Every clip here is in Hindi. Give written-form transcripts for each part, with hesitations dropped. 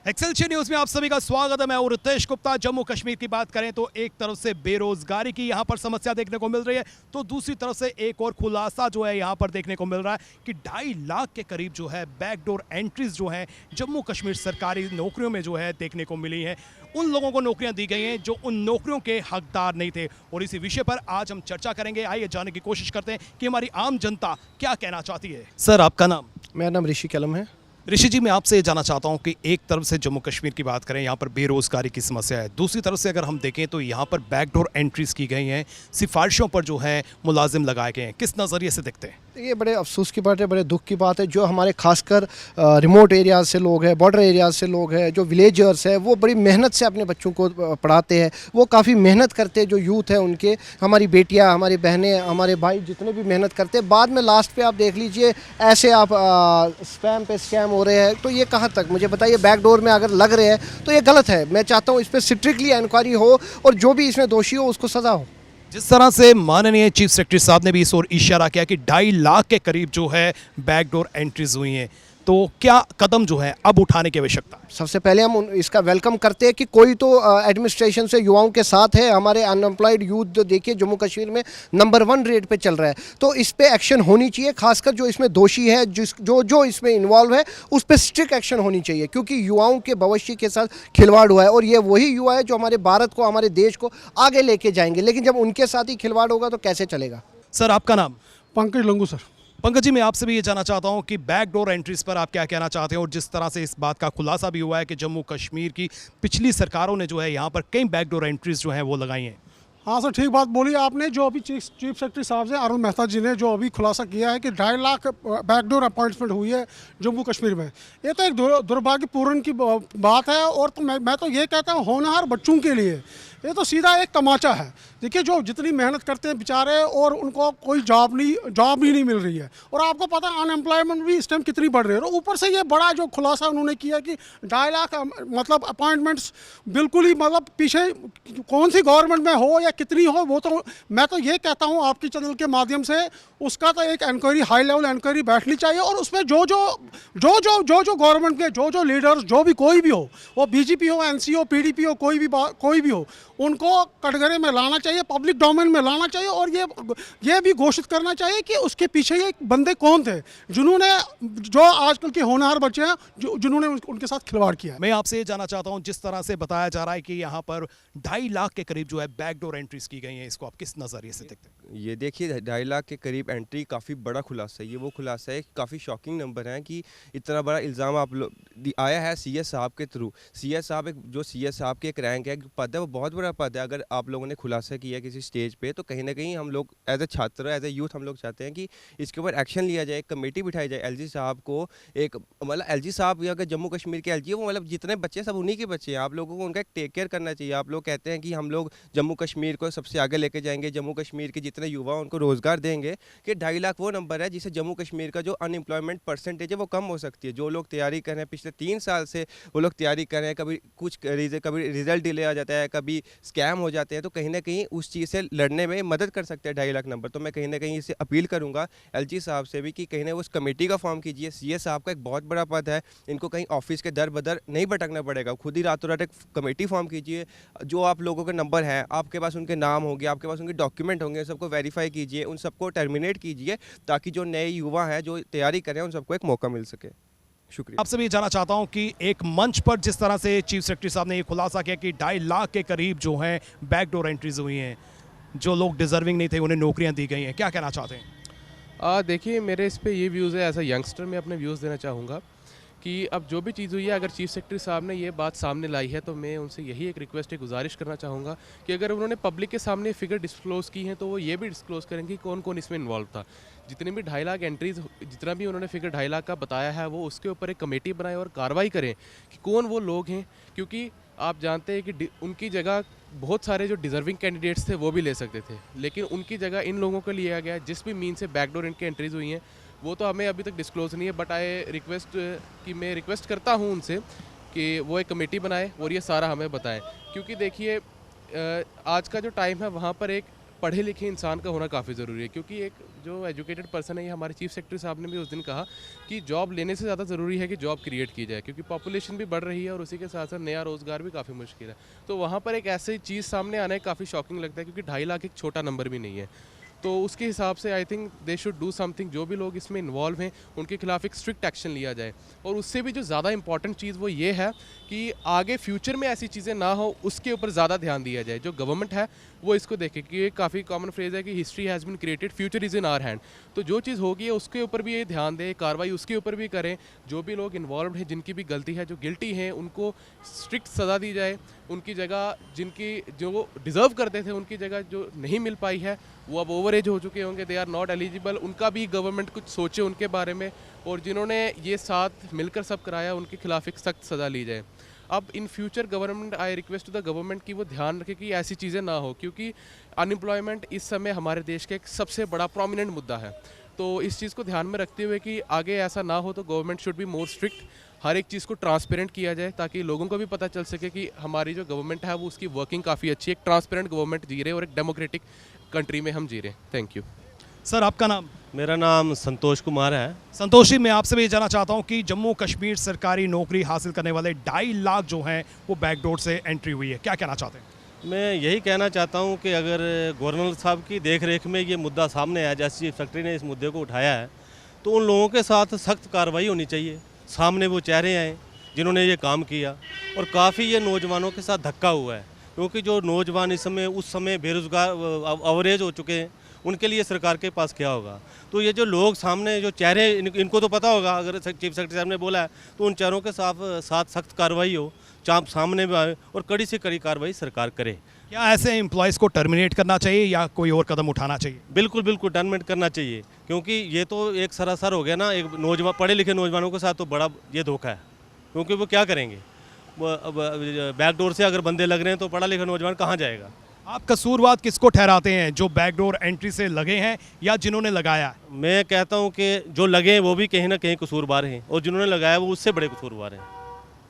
एक्सेलशियर न्यूज में आप सभी का स्वागत है। मैं हूं रितेश गुप्ता। जम्मू कश्मीर की बात करें तो एक तरफ से बेरोजगारी की यहां पर समस्या देखने को मिल रही है, तो दूसरी तरफ से एक और खुलासा जो है यहां पर देखने को मिल रहा है कि 2.5 लाख के करीब जो है बैकडोर एंट्रीज जो है जम्मू कश्मीर सरकारी नौकरियों में जो है देखने को मिली है। उन लोगों को नौकरियां दी गई हैं जो उन नौकरियों के हकदार नहीं थे, और इसी विषय पर आज हम चर्चा करेंगे। आइए जानने की कोशिश करते हैं कि हमारी आम जनता क्या कहना चाहती है। सर, आपका नाम? मेरा नाम ऋषि कलम है। ऋषि जी, मैं आपसे ये जानना चाहता हूं कि एक तरफ से जम्मू कश्मीर की बात करें, यहाँ पर बेरोजगारी की समस्या है, दूसरी तरफ से अगर हम देखें तो यहाँ पर बैकडोर एंट्रीज की गई हैं, सिफारिशों पर जो है मुलाजिम लगाए गए हैं। किस नज़रिए से देखते हैं? ये बड़े अफसोस की बात है, बड़े दुख की बात है। जो हमारे खासकर रिमोट एरियाज से लोग हैं, बॉर्डर एरियाज से लोग हैं, जो विलेजर्स हैं, वो बड़ी मेहनत से अपने बच्चों को पढ़ाते हैं। वो काफ़ी मेहनत करते हैं, जो यूथ है उनके, हमारी बेटियां, हमारी बहनें, हमारे भाई जितने भी मेहनत करते हैं, बाद में लास्ट पे आप देख लीजिए ऐसे आप स्पैम पे स्कैम हो रहे हैं। तो ये कहाँ तक, मुझे बताइए। बैकडोर में अगर लग रहे हैं तो ये गलत है। मैं चाहता हूँ इस पर स्ट्रिक्टली इंक्वायरी हो और जो भी इसमें दोषी हो उसको सज़ा हो। जिस तरह से माननीय चीफ सेक्रेटरी साहब ने भी इस ओर इशारा किया कि 2.5 लाख के करीब जो है बैकडोर एंट्रीज हुई हैं, तो क्या कदम जो है अब उठाने की आवश्यकता है? सबसे पहले हम इसका वेलकम करते हैं कि कोई तो एडमिनिस्ट्रेशन से युवाओं के साथ है। हमारे अनएम्प्लॉयड यूथ देखिए जम्मू कश्मीर में नंबर 1 रेट पे चल रहा है, तो इस पे एक्शन होनी चाहिए। खासकर जो इसमें दोषी है, जो इसमें इन्वॉल्व है, उस पर स्ट्रिक्ट एक्शन होनी चाहिए, क्योंकि युवाओं के भविष्य के साथ खिलवाड़ हुआ है। और ये वही युवा है जो हमारे भारत को, हमारे देश को आगे लेके जाएंगे, लेकिन जब उनके साथ ही खिलवाड़ होगा तो कैसे चलेगा। सर, आपका नाम? पंकज लंगू सर। पंकज जी, मैं आपसे भी ये जानना चाहता हूं कि बैकडोर एंट्रीज पर आप क्या कहना चाहते हैं, और जिस तरह से इस बात का खुलासा भी हुआ है कि जम्मू कश्मीर की पिछली सरकारों ने जो है यहाँ पर कई बैकडोर एंट्रीज जो हैं वो लगाई हैं। हाँ सर, ठीक बात बोली आपने। जो अभी चीफ सेक्रेटरी साहब से अरुण मेहता जी ने जो अभी खुलासा किया है कि 2.5 लाख बैकडोर अपॉइंटमेंट हुई है जम्मू कश्मीर में, ये तो एक दुर्भाग्यपूर्ण की बात है। और तो मैं तो ये कहता हूँ होनहार बच्चों के लिए ये तो सीधा एक तमाचा है। देखिए, जो जितनी मेहनत करते हैं बेचारे, और उनको कोई जॉब ही नहीं मिल रही है। और आपको पता है अनएम्प्लॉयमेंट भी इस टाइम कितनी बढ़ रही है। और ऊपर से ये बड़ा जो खुलासा उन्होंने किया कि 2.5 लाख मतलब अपॉइंटमेंट्स, बिल्कुल ही मतलब पीछे कौन सी गवर्नमेंट में हो या कितनी हो, वो तो मैं तो ये कहता हूँ आपकी चैनल के माध्यम से उसका तो एक इंक्वायरी, हाई लेवल इंक्वायरी बैठनी चाहिए। और उसमें जो गवर्नमेंट के जो लीडर्स, जो भी कोई भी हो, वो बीजेपी हो, एनसी हो, पीडीपी हो, कोई भी हो, उनको कटघरे में लाना चाहिए, पब्लिक डोमेन में लाना चाहिए। और ये भी घोषित करना चाहिए कि उसके पीछे ये बंदे कौन थे जिन्होंने, जो आजकल के होनहार बच्चे हैं, जिन्होंने उनके साथ खिलवाड़ किया है। मैं आपसे ये जानना चाहता हूँ, जिस तरह से बताया जा रहा है कि यहाँ पर 2.5 लाख के करीब जो है बैकडोर एंट्रीज की गई हैं, इसको आप किस नज़रिए से देखते हैं? ये देखिए, 2.5 लाख के करीब एंट्री काफ़ी बड़ा खुलासा है। ये वो खुलासा है, काफ़ी शॉकिंग नंबर है कि इतना बड़ा इल्ज़ाम आप लोग आया है सीएस साहब के थ्रू। सीएस साहब जो सीएस साहब की एक रैंक है, पद है, वो बहुत बड़ा पद है। अगर आप लोगों ने खुलासा किया किसी स्टेज पे, तो कहीं ना कहीं हम लोग एज ए छात्र, एज ए यूथ, हम लोग चाहते हैं कि इसके ऊपर एक्शन लिया जाए, एक कमेटी बिठाई जाए। एलजी साहब को एक मतलब एलजी साहब अगर जम्मू कश्मीर के एलजी है, वो मतलब जितने बच्चे सब उन्हीं के बच्चे हैं। आप लोगों को उनका एक टेक केयर करना चाहिए। आप लोग कहते हैं कि हम लोग जम्मू कश्मीर को सबसे आगे लेके जाएंगे, जम्मू कश्मीर के जितने युवा उनको रोजगार देंगे, कि 2.5 लाख वो नंबर है जिससे जम्मू कश्मीर का जो अनएम्प्लॉयमेंट परसेंटेज है वो कम हो सकती है। जो लोग तैयारी कर रहे हैं पिछले 3 साल से, वो लोग तैयारी कर रहे हैं, कभी रिजल्ट डिले आ जाता है, कभी स्कैम हो जाते हैं, तो कहीं ना कहीं उस चीज़ से लड़ने में मदद कर सकते हैं 2.5 लाख नंबर। तो मैं कहीं ना कहीं इसे अपील करूंगा एलजी साहब से भी कि कहीं ना उस कमेटी का फॉर्म कीजिए। सीएस साहब का एक बहुत बड़ा पद है, इनको कहीं ऑफिस के दर बदर नहीं भटकना पड़ेगा, खुद ही रातों रात एक कमेटी फॉर्म कीजिए। जो आप लोगों के नंबर हैं, आपके पास उनके नाम होंगे, आपके पास उनके डॉक्यूमेंट होंगे, सबको वेरीफाई कीजिए, उन सबको टर्मिनेट कीजिए, ताकि जो नए युवा हैं जो तैयारी करें उन सबको एक मौका मिल सके। शुक्रिया। आपसे भी जानना चाहता हूं कि एक मंच पर जिस तरह से चीफ सेक्रेटरी साहब ने ये खुलासा किया कि 2.5 लाख के करीब जो हैं बैकडोर एंट्रीज हुई हैं, जो लोग डिजर्विंग नहीं थे उन्हें नौकरियां दी गई हैं, क्या कहना चाहते हैं? देखिए, मेरे इस पे ये व्यूज़ है। एज अ यंगस्टर मैं अपने व्यूज़ देना चाहूँगा कि अब जो भी चीज़ हुई है, अगर चीफ सेक्रेटरी साहब ने ये बात सामने लाई है, तो मैं उनसे यही एक रिक्वेस्ट, एक गुजारिश करना चाहूँगा कि अगर उन्होंने पब्लिक के सामने फिगर डिस्क्लोज़ की हैं, तो वो ये भी डिस्क्लोज़ करें कि कौन कौन इसमें इन्वॉल्व था। जितने भी 2.5 लाख एंट्रीज, जितना भी उन्होंने फिगर 2.5 लाख का बताया है, वो उसके ऊपर एक कमेटी बनाए और कार्रवाई करें कि कौन वो लोग हैं। क्योंकि आप जानते हैं कि उनकी जगह बहुत सारे जो डिज़र्विंग कैंडिडेट्स थे वो भी ले सकते थे, लेकिन उनकी जगह इन लोगों को लिया गया। जिस भी मीन से बैकडोर इनकी एंट्रीज हुई हैं, वो तो हमें अभी तक डिस्क्लोज नहीं है, बट मैं रिक्वेस्ट करता हूँ उनसे कि वो एक कमेटी बनाए और ये सारा हमें बताएं। क्योंकि देखिए, आज का जो टाइम है, वहाँ पर एक पढ़े लिखे इंसान का होना काफ़ी ज़रूरी है। क्योंकि एक जो एजुकेटेड पर्सन है, ये हमारे चीफ सेक्रेटरी साहब ने भी उस दिन कहा कि जॉब लेने से ज़्यादा ज़रूरी है कि जॉब क्रिएट की जाए, क्योंकि पॉपुलेशन भी बढ़ रही है और उसी के साथ साथ नया रोज़गार भी काफ़ी मुश्किल है। तो वहाँ पर एक ऐसी चीज़ सामने आना है काफ़ी शॉकिंग लगता है, क्योंकि 2.5 लाख एक छोटा नंबर भी नहीं है। तो उसके हिसाब से I think they should do something, जो भी लोग इसमें इन्वॉल्व हैं उनके खिलाफ एक स्ट्रिक्ट एक्शन लिया जाए। और उससे भी जो ज़्यादा इंपॉर्टेंट चीज़ वो ये है कि आगे फ्यूचर में ऐसी चीज़ें ना हो, उसके ऊपर ज़्यादा ध्यान दिया जाए। जो गवर्नमेंट है वो इसको देखे, कि ये काफ़ी कॉमन फ्रेज है कि history has been created, future is in our hand. तो जो चीज़ होगी है उसके ऊपर भी ये ध्यान दें, कार्रवाई उसके ऊपर भी करें। जो भी लोग इन्वॉल्व हैं, जिनकी भी गलती है, जो गिल्टी हैं, उनको स्ट्रिक्ट सज़ा दी जाए। उनकी जगह जिनकी जो डिज़र्व करते थे उनकी जगह जो नहीं मिल पाई है, वो अब ओवर एज हो चुके होंगे, दे आर नॉट एलिजिबल, उनका भी गवर्नमेंट कुछ सोचे उनके बारे में। और जिन्होंने ये साथ मिलकर सब कराया उनके खिलाफ एक सख्त सज़ा ली जाए। अब in future government, I request to the government कि वो ध्यान रखे कि ऐसी चीज़ें ना हो, क्योंकि अनएम्प्लॉयमेंट इस समय हमारे देश का एक सबसे बड़ा प्रोमिनेंट मुद्दा है। तो इस चीज़ को ध्यान में रखते हुए कि आगे ऐसा ना हो, तो government should be more strict, हर एक चीज़ को ट्रांसपेरेंट किया जाए, ताकि लोगों को भी पता चल सके कि हमारी जो गवर्नमेंट है वो उसकी वर्किंग काफ़ी अच्छी है, एक ट्रांसपेरेंट गवर्नमेंट जी रहे और एक डेमोक्रेटिक कंट्री में हम जी रहे हैं। Thank you. सर आपका नाम? मेरा नाम संतोष कुमार है। संतोष जी, मैं आपसे भी ये जानना चाहता हूँ कि जम्मू कश्मीर सरकारी नौकरी हासिल करने वाले 2.5 लाख जो हैं वो बैकडोर से एंट्री हुई है, क्या कहना चाहते हैं? मैं यही कहना चाहता हूँ कि अगर गवर्नर साहब की देखरेख में ये मुद्दा सामने आया, जैसे चीफ सेक्रेटरी ने इस मुद्दे को उठाया है, तो उन लोगों के साथ सख्त कार्रवाई होनी चाहिए। सामने वो चेहरे आए जिन्होंने ये काम किया, और काफ़ी ये नौजवानों के साथ धक्का हुआ है, क्योंकि जो नौजवान इस समय उस समय बेरोज़गार अवरेज हो चुके हैं, उनके लिए सरकार के पास क्या होगा। तो ये जो लोग सामने जो चेहरे इनको तो पता होगा, अगर चीफ सेक्रेटरी साहब ने बोला है तो उन चेहरों के साथ सख्त कार्रवाई हो, चाप सामने में आए और कड़ी से कड़ी कार्रवाई सरकार करे। क्या ऐसे एम्प्लॉयज़ को टर्मिनेट करना चाहिए या कोई और कदम उठाना चाहिए? बिल्कुल बिल्कुल टर्मिनेट करना चाहिए, क्योंकि ये तो एक सरासर हो गया ना, एक नौजवान पढ़े लिखे नौजवानों के साथ तो बड़ा ये धोखा है, क्योंकि वो क्या करेंगे। बैकडोर से अगर बंदे लग रहे हैं तो पढ़ा लिखा नौजवान कहाँ जाएगा। आप कसूरवाद किसको ठहराते हैं, जो बैकडोर एंट्री से लगे हैं या जिन्होंने लगाया है? मैं कहता हूँ कि जो लगे हैं वो भी कहीं ना कहीं कसूरवार हैं, और जिन्होंने लगाया वो उससे बड़े कसूरवार हैं।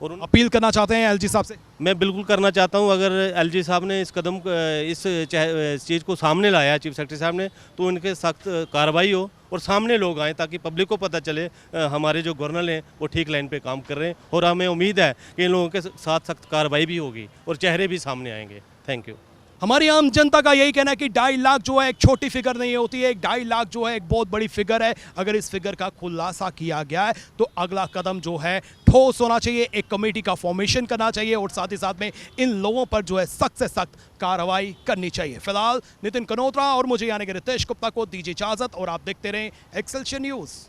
और अपील करना चाहते हैं एलजी साहब से? मैं बिल्कुल करना चाहता हूँ, अगर एलजी साहब ने इस कदम इस चीज़ को सामने लाया चीफ सेक्रेटरी साहब ने, तो उनके सख्त कार्रवाई हो और सामने लोग आएँ, ताकि पब्लिक को पता चले हमारे जो गवर्नर हैं वो ठीक लाइन पे काम कर रहे हैं। और हमें उम्मीद है कि इन लोगों के साथ सख्त कार्रवाई भी होगी और चेहरे भी सामने आएंगे। Thank you. हमारी आम जनता का यही कहना है कि 2.5 लाख जो है एक छोटी फिगर नहीं होती है, 2.5 लाख जो है एक बहुत बड़ी फिगर है। अगर इस फिगर का खुलासा किया गया है तो अगला कदम जो है ठोस होना चाहिए, एक कमेटी का फॉर्मेशन करना चाहिए और साथ ही साथ में इन लोगों पर जो है सख्त से सख्त कार्रवाई करनी चाहिए। फिलहाल नितिन कनोत्रा और मुझे यानी कि रितेश गुप्ता को दीजिए इजाजत, और आप देखते रहें एक्सेलशियर न्यूज़।